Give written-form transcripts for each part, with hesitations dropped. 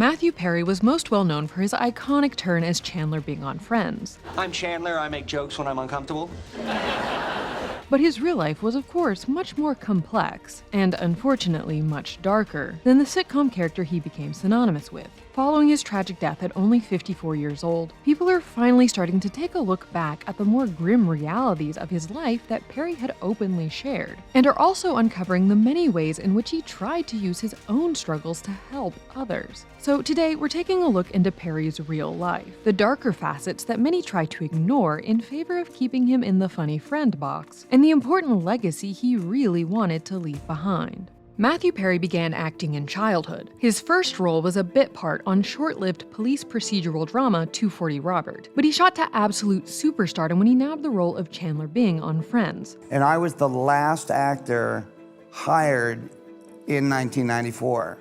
Matthew Perry was most well known for his iconic turn as Chandler Bing on Friends. I'm Chandler. I make jokes when I'm uncomfortable. But his real life was, of course, much more complex, and unfortunately much darker, than the sitcom character he became synonymous with. Following his tragic death at only 54 years old, people are finally starting to take a look back at the more grim realities of his life that Perry had openly shared, and are also uncovering the many ways in which he tried to use his own struggles to help others. So today, we're taking a look into Perry's real life, the darker facets that many try to ignore in favor of keeping him in the funny friend box, and the important legacy he really wanted to leave behind. Matthew Perry began acting in childhood. His first role was a bit part on short-lived police procedural drama 240 Robert, but he shot to absolute superstardom when he nabbed the role of Chandler Bing on Friends. And I was the last actor hired in 1994,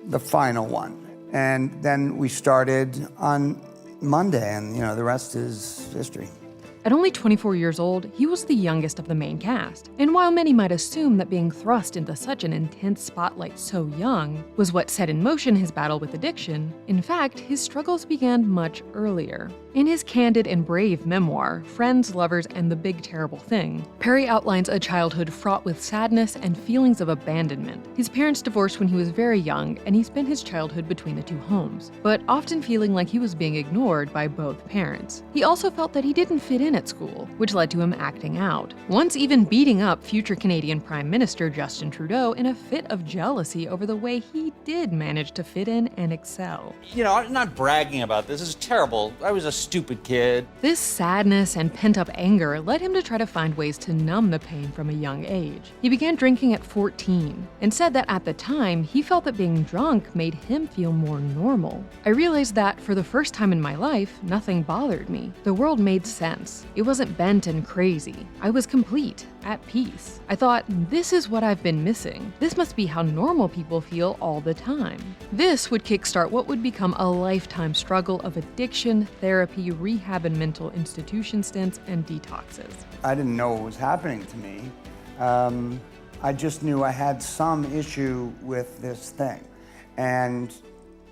the final one. And then we started on Monday, and the rest is history. At only 24 years old, he was the youngest of the main cast, and while many might assume that being thrust into such an intense spotlight so young was what set in motion his battle with addiction, in fact, his struggles began much earlier. In his candid and brave memoir, Friends, Lovers, and the Big Terrible Thing, Perry outlines a childhood fraught with sadness and feelings of abandonment. His parents divorced when he was very young, and he spent his childhood between the two homes, but often feeling like he was being ignored by both parents. He also felt that he didn't fit in at school, which led to him acting out, once even beating up future Canadian Prime Minister Justin Trudeau in a fit of jealousy over the way he did manage to fit in and excel. I'm not bragging about this. This is terrible. I was a stupid kid. This sadness and pent-up anger led him to try to find ways to numb the pain from a young age. He began drinking at 14 and said that at the time, he felt that being drunk made him feel more normal. I realized that for the first time in my life, nothing bothered me. The world made sense. It wasn't bent and crazy. I was complete, at peace. I thought, this is what I've been missing. This must be how normal people feel all the time. This would kickstart what would become a lifetime struggle of addiction, therapy, rehab, and mental institution stints and detoxes. I didn't know what was happening to me. I just knew I had some issue with this thing. And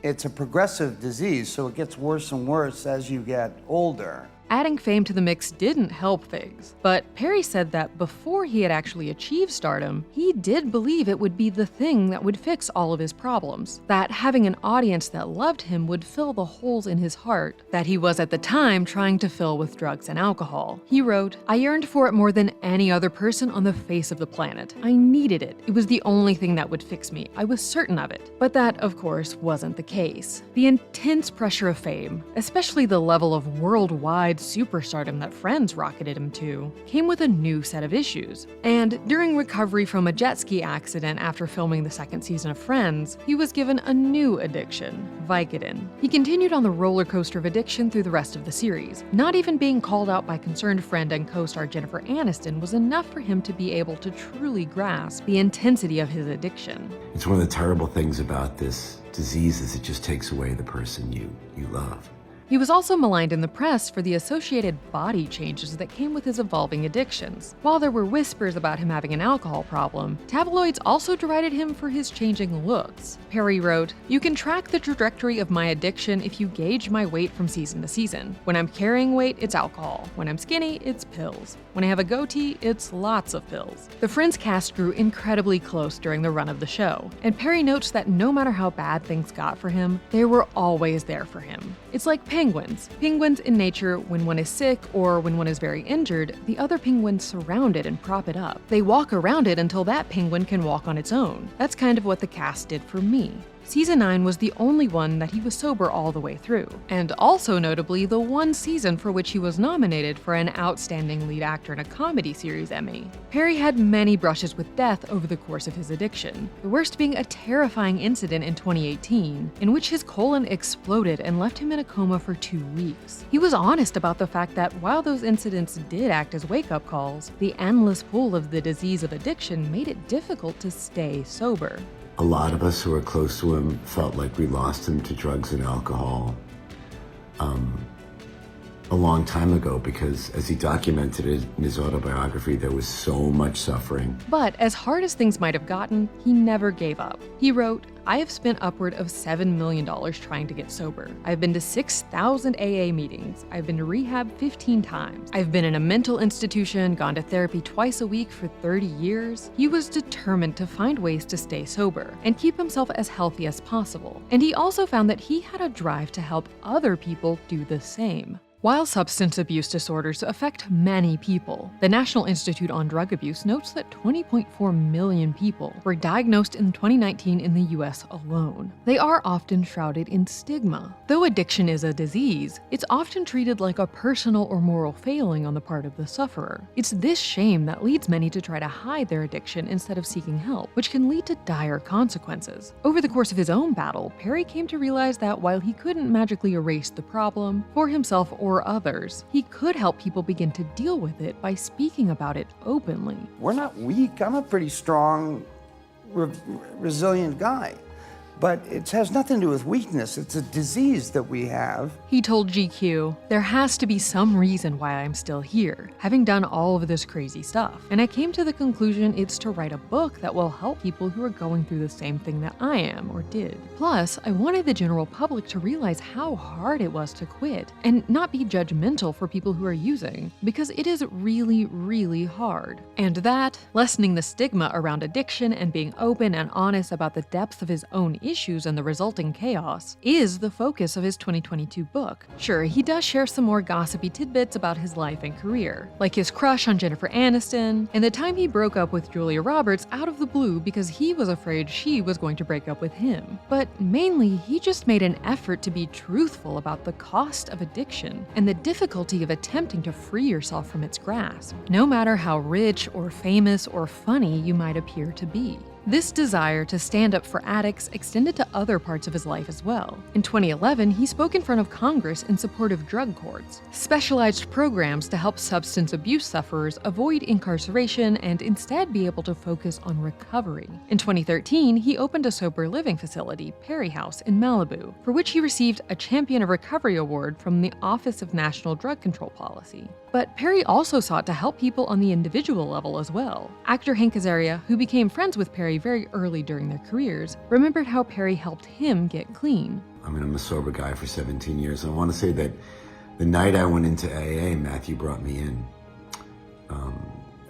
it's a progressive disease, so it gets worse and worse as you get older. Adding fame to the mix didn't help things, but Perry said that before he had actually achieved stardom, he did believe it would be the thing that would fix all of his problems, that having an audience that loved him would fill the holes in his heart that he was at the time trying to fill with drugs and alcohol. He wrote, "I yearned for it more than any other person on the face of the planet. I needed it. It was the only thing that would fix me. I was certain of it." But that, of course, wasn't the case. The intense pressure of fame, especially the level of worldwide superstardom that Friends rocketed him to, came with a new set of issues. And during recovery from a jet ski accident after filming the second season of Friends, he was given a new addiction, Vicodin. He continued on the roller coaster of addiction through the rest of the series. Not even being called out by concerned friend and co-star Jennifer Aniston was enough for him to be able to truly grasp the intensity of his addiction. It's one of the terrible things about this disease is it just takes away the person you love. He was also maligned in the press for the associated body changes that came with his evolving addictions. While there were whispers about him having an alcohol problem, tabloids also derided him for his changing looks. Perry wrote, "You can track the trajectory of my addiction if you gauge my weight from season to season. When I'm carrying weight, it's alcohol. When I'm skinny, it's pills. When I have a goatee, it's lots of pills." The Friends cast grew incredibly close during the run of the show, and Perry notes that no matter how bad things got for him, they were always there for him. It's like penguins. Penguins in nature, when one is sick or when one is very injured, the other penguins surround it and prop it up. They walk around it until that penguin can walk on its own. That's kind of what the cast did for me. Season 9 was the only one that he was sober all the way through, and also notably the one season for which he was nominated for an Outstanding Lead Actor in a Comedy Series Emmy. Perry had many brushes with death over the course of his addiction, the worst being a terrifying incident in 2018, in which his colon exploded and left him in a coma for 2 weeks. He was honest about the fact that while those incidents did act as wake-up calls, the endless pull of the disease of addiction made it difficult to stay sober. A lot of us who were close to him felt like we lost him to drugs and alcohol. a long time ago because, as he documented it in his autobiography, there was so much suffering. But as hard as things might have gotten, he never gave up. He wrote, "I have spent upward of $7 million trying to get sober. I've been to 6,000 AA meetings. I've been to rehab 15 times. I've been in a mental institution, gone to therapy twice a week for 30 years. He was determined to find ways to stay sober and keep himself as healthy as possible. And he also found that he had a drive to help other people do the same. While substance abuse disorders affect many people, the National Institute on Drug Abuse notes that 20.4 million people were diagnosed in 2019 in the US alone. They are often shrouded in stigma. Though addiction is a disease, it's often treated like a personal or moral failing on the part of the sufferer. It's this shame that leads many to try to hide their addiction instead of seeking help, which can lead to dire consequences. Over the course of his own battle, Perry came to realize that while he couldn't magically erase the problem for himself or others, he could help people begin to deal with it by speaking about it openly. We're not weak. I'm a pretty strong, resilient guy. But it has nothing to do with weakness. It's a disease that we have. He told GQ, "There has to be some reason why I'm still here, having done all of this crazy stuff. And I came to the conclusion it's to write a book that will help people who are going through the same thing that I am or did. Plus, I wanted the general public to realize how hard it was to quit and not be judgmental for people who are using, because it is really, really hard." And that, lessening the stigma around addiction and being open and honest about the depth of his own issues and the resulting chaos, is the focus of his 2022 book. Sure, he does share some more gossipy tidbits about his life and career, like his crush on Jennifer Aniston, and the time he broke up with Julia Roberts out of the blue because he was afraid she was going to break up with him. But mainly, he just made an effort to be truthful about the cost of addiction and the difficulty of attempting to free yourself from its grasp, no matter how rich or famous or funny you might appear to be. This desire to stand up for addicts extended to other parts of his life as well. In 2011, he spoke in front of Congress in support of drug courts, specialized programs to help substance abuse sufferers avoid incarceration and instead be able to focus on recovery. In 2013, he opened a sober living facility, Perry House, in Malibu, for which he received a Champion of Recovery award from the Office of National Drug Control Policy. But Perry also sought to help people on the individual level as well. Actor Hank Azaria, who became friends with Perry very early during their careers, remembered how Perry helped him get clean. I'm a sober guy for 17 years. I want to say that the night I went into AA, Matthew brought me in.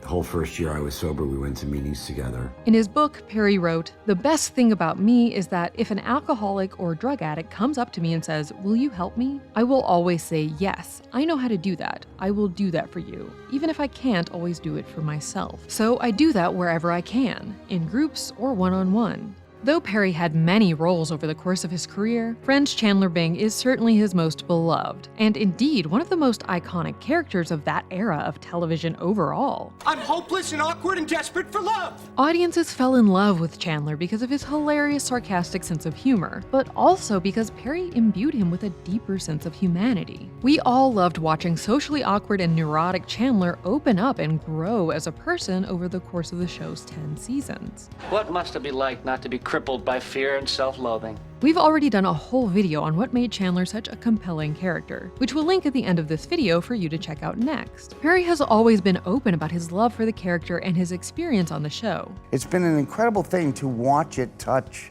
The whole first year I was sober, we went to meetings together. In his book, Perry wrote, "The best thing about me is that if an alcoholic or drug addict comes up to me and says, 'Will you help me?' I will always say, 'Yes, I know how to do that. I will do that for you,' even if I can't always do it for myself. So I do that wherever I can, in groups or one-on-one." Though Perry had many roles over the course of his career, Friends Chandler Bing is certainly his most beloved, and indeed one of the most iconic characters of that era of television overall. I'm hopeless and awkward and desperate for love. Audiences fell in love with Chandler because of his hilarious, sarcastic sense of humor, but also because Perry imbued him with a deeper sense of humanity. We all loved watching socially awkward and neurotic Chandler open up and grow as a person over the course of the show's 10 seasons. What must it be like not to be crippled by fear and self-loathing? We've already done a whole video on what made Chandler such a compelling character, which we'll link at the end of this video for you to check out next. Perry has always been open about his love for the character and his experience on the show. It's been an incredible thing to watch it touch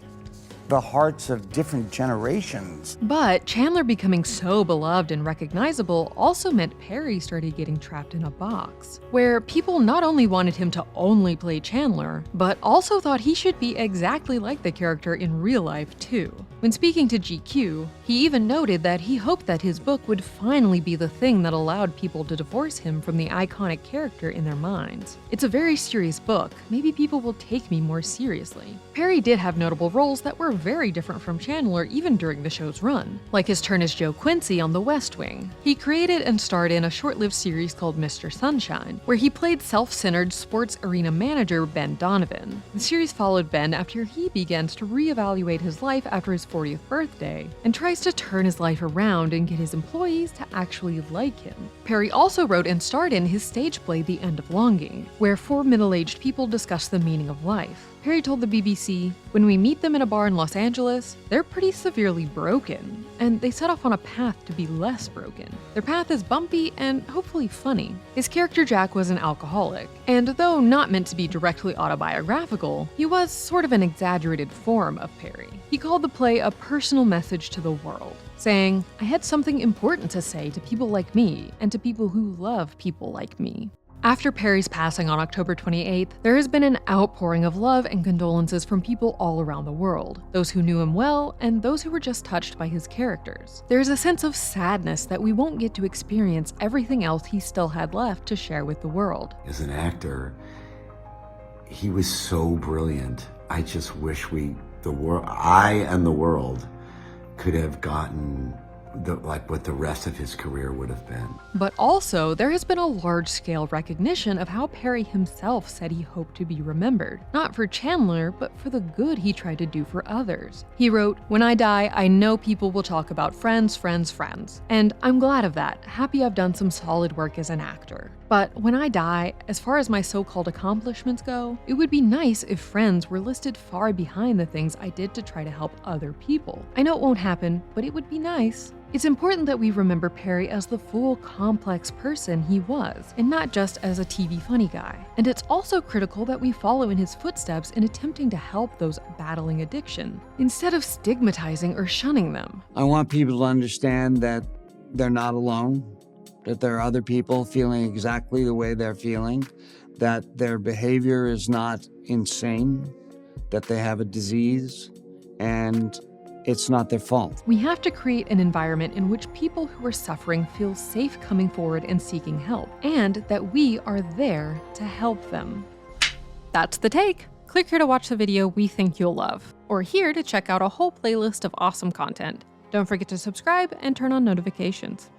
the hearts of different generations. But Chandler becoming so beloved and recognizable also meant Perry started getting trapped in a box, where people not only wanted him to only play Chandler, but also thought he should be exactly like the character in real life too. When speaking to GQ, he even noted that he hoped that his book would finally be the thing that allowed people to divorce him from the iconic character in their minds. "It's a very serious book. Maybe people will take me more seriously." Perry did have notable roles that were very different from Chandler even during the show's run, like his turn as Joe Quincy on The West Wing. He created and starred in a short-lived series called Mr. Sunshine, where he played self-centered sports arena manager Ben Donovan. The series followed Ben after he begins to reevaluate his life after his 40th birthday and tries to turn his life around and get his employees to actually like him. Perry also wrote and starred in his stage play The End of Longing, where four middle-aged people discuss the meaning of life. Perry told the BBC, "When we meet them in a bar in Los Angeles, they're pretty severely broken, and they set off on a path to be less broken. Their path is bumpy and hopefully funny." His character Jack was an alcoholic, and though not meant to be directly autobiographical, he was sort of an exaggerated form of Perry. He called the play a personal message to the world, saying, "I had something important to say to people like me and to people who love people like me." After Perry's passing on October 28th, there has been an outpouring of love and condolences from people all around the world, those who knew him well and those who were just touched by his characters. There's a sense of sadness that we won't get to experience everything else he still had left to share with the world. As an actor, he was so brilliant. I just wish I and the world could have gotten what the rest of his career would have been. But also, there has been a large-scale recognition of how Perry himself said he hoped to be remembered, not for Chandler, but for the good he tried to do for others. He wrote, "When I die, I know people will talk about friends, friends, friends. And I'm glad of that, happy I've done some solid work as an actor. But when I die, as far as my so-called accomplishments go, it would be nice if friends were listed far behind the things I did to try to help other people. I know it won't happen, but it would be nice." It's important that we remember Perry as the full, complex person he was, and not just as a TV funny guy. And it's also critical that we follow in his footsteps in attempting to help those battling addiction, instead of stigmatizing or shunning them. I want people to understand that they're not alone, that there are other people feeling exactly the way they're feeling, that their behavior is not insane, that they have a disease, and it's not their fault. We have to create an environment in which people who are suffering feel safe coming forward and seeking help, and that we are there to help them. That's the take. Click here to watch the video we think you'll love, or here to check out a whole playlist of awesome content. Don't forget to subscribe and turn on notifications.